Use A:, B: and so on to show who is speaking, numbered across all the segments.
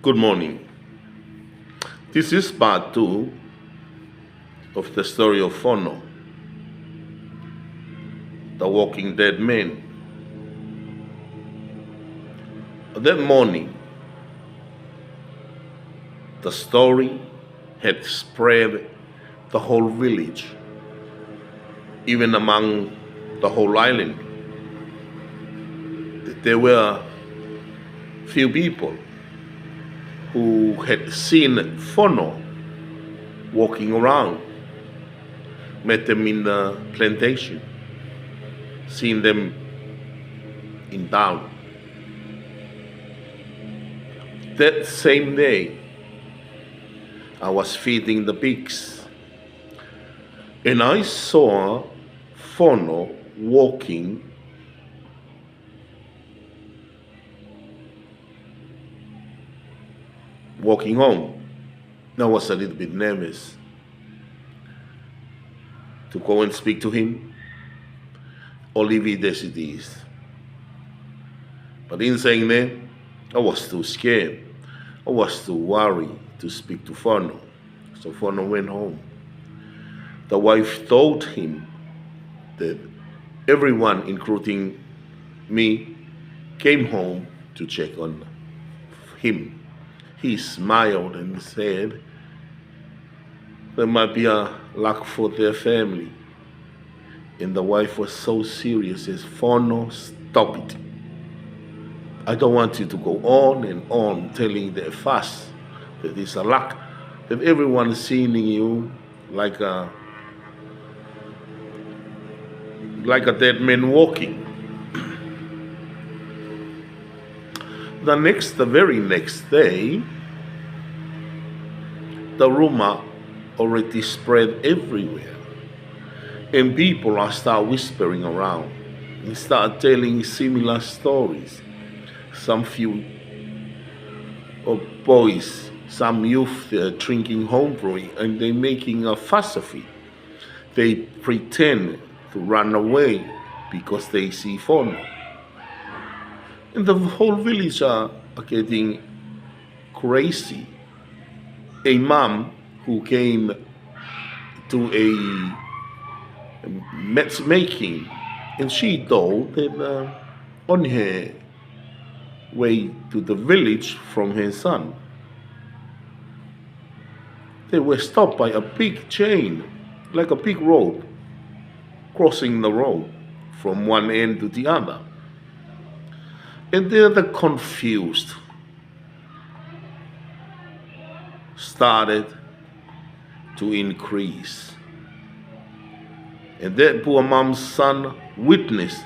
A: Good morning. This is part two of the story of Fono, the walking dead man. That morning, the story had spread the whole village, even among the whole island. There were few people who had seen Fono walking around, met them in the plantation, seen them in town. That same day, I was feeding the pigs, and I saw Fono walking home. I was a little bit nervous to go and speak to him or leave it as it is. But in saying that, I was too scared. I was too worried to speak to Fono. So Fono went home. The wife told him that everyone, including me, came home to check on him. He smiled and said, there might be a luck for their family. And the wife was so serious, says, Fono, stop it. I don't want you to go on and on telling their fuss that it's a luck, that everyone is seeing you like a dead man walking. The very next day, the rumor already spread everywhere, and people are start whispering around and start telling similar stories. Some few of boys, some youth, they're drinking homebrew and they're making a fuss of it. They pretend to run away because they see Fono. And the whole village are getting crazy. A mom who came to a matchmaking, and she told that on her way to the village from her son, they were stopped by a big chain, like a big rope, crossing the road from one end to the other. And there the confused started to increase. And that poor mom's son witnessed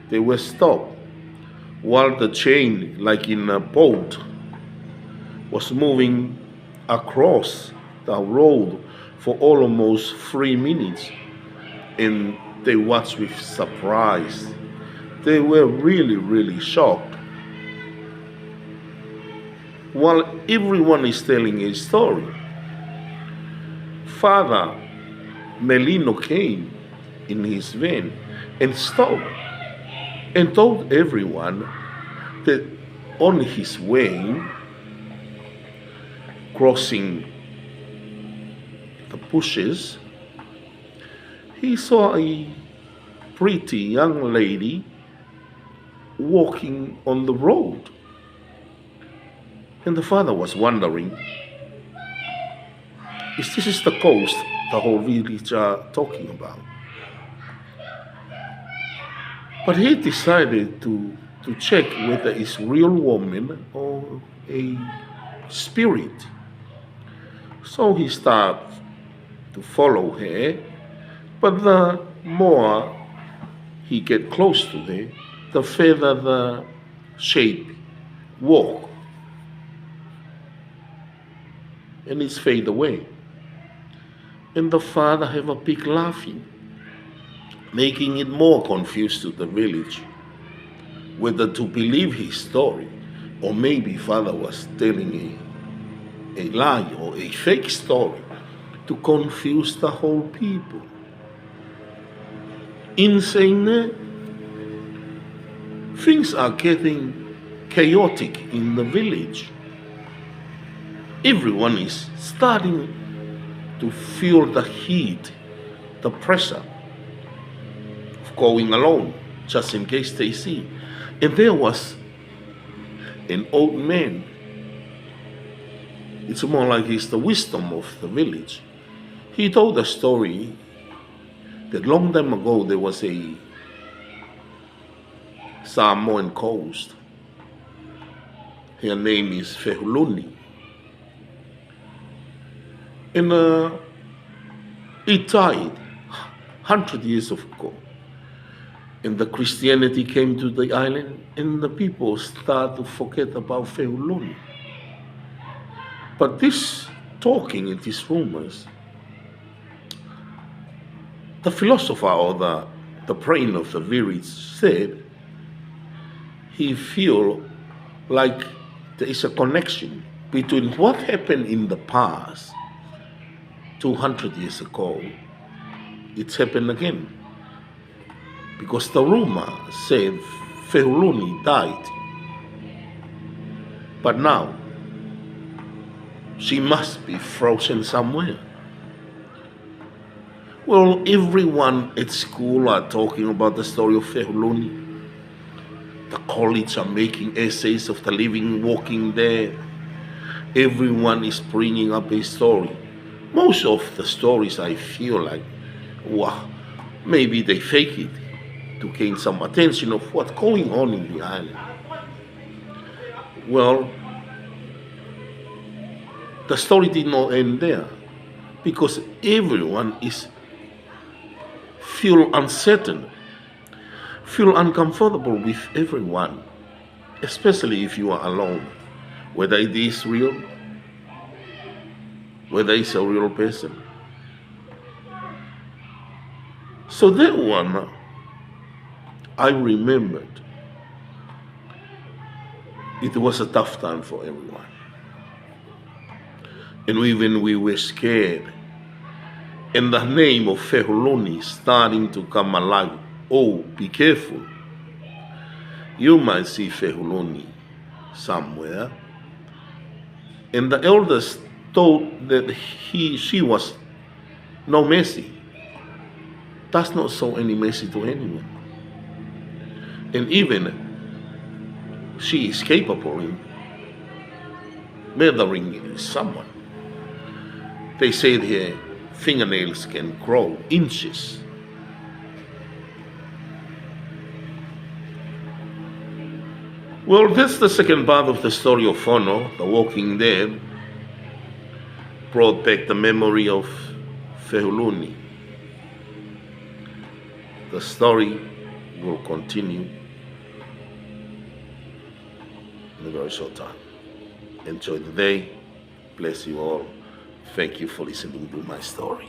A: they were stopped while the chain, like in a boat, was moving across the road for almost 3 minutes. And they watched with surprise. They were really shocked. While everyone is telling a story, Father Melino came in his van and stopped and told everyone that on his way, crossing the bushes, he saw a pretty young lady walking on the road. And the father was wondering, is this the coast the whole village are talking about? But he decided to check whether it's real woman or a spirit. So he started to follow her, but the more he get close to her, the further the shape walk, and it's fade away. And the father have a big laughing, making it more confused to the village whether to believe his story, or maybe father was telling a lie or a fake story to confuse the whole people. In saying that, things are getting chaotic in the village. Everyone is starting to feel the heat, the pressure of going alone, just in case they see. And there was an old man. It's more like he's the wisdom of the village. He told a story that long time ago there was a Samoan coast. Her name is Fehuluni. And it died 100 years ago. And the Christianity came to the island, and the people start to forget about Fehuluni. But this talking and these rumors, the philosopher or the brain of the village said he feel like there is a connection between what happened in the past 200 years ago. It's happened again. Because the rumor said Fehuluni died. But now, she must be frozen somewhere. Well, everyone at school are talking about the story of Fehuluni. The college are making essays of the living walking there. Everyone is bringing up a story. Most of the stories I feel like, wow, maybe they fake it to gain some attention of what's going on in the island. Well, the story did not end there because everyone is feel uncertain, feel uncomfortable with everyone, especially if you are alone, whether it is real, whether it's a real person. So that one, I remembered it was a tough time for everyone. And even we were scared. And the name of Fehuluni starting to come alive. Oh, be careful. You might see Fehuluni somewhere. And the elders told that she was no mercy. Does not show any mercy to anyone. And even she is capable in murdering someone. They say her fingernails can grow inches. Well, that's the second part of the story of Fono, the Walking Dead, brought back the memory of Fehuluni. The story will continue in a very short time. Enjoy the day. Bless you all. Thank you for listening to my story.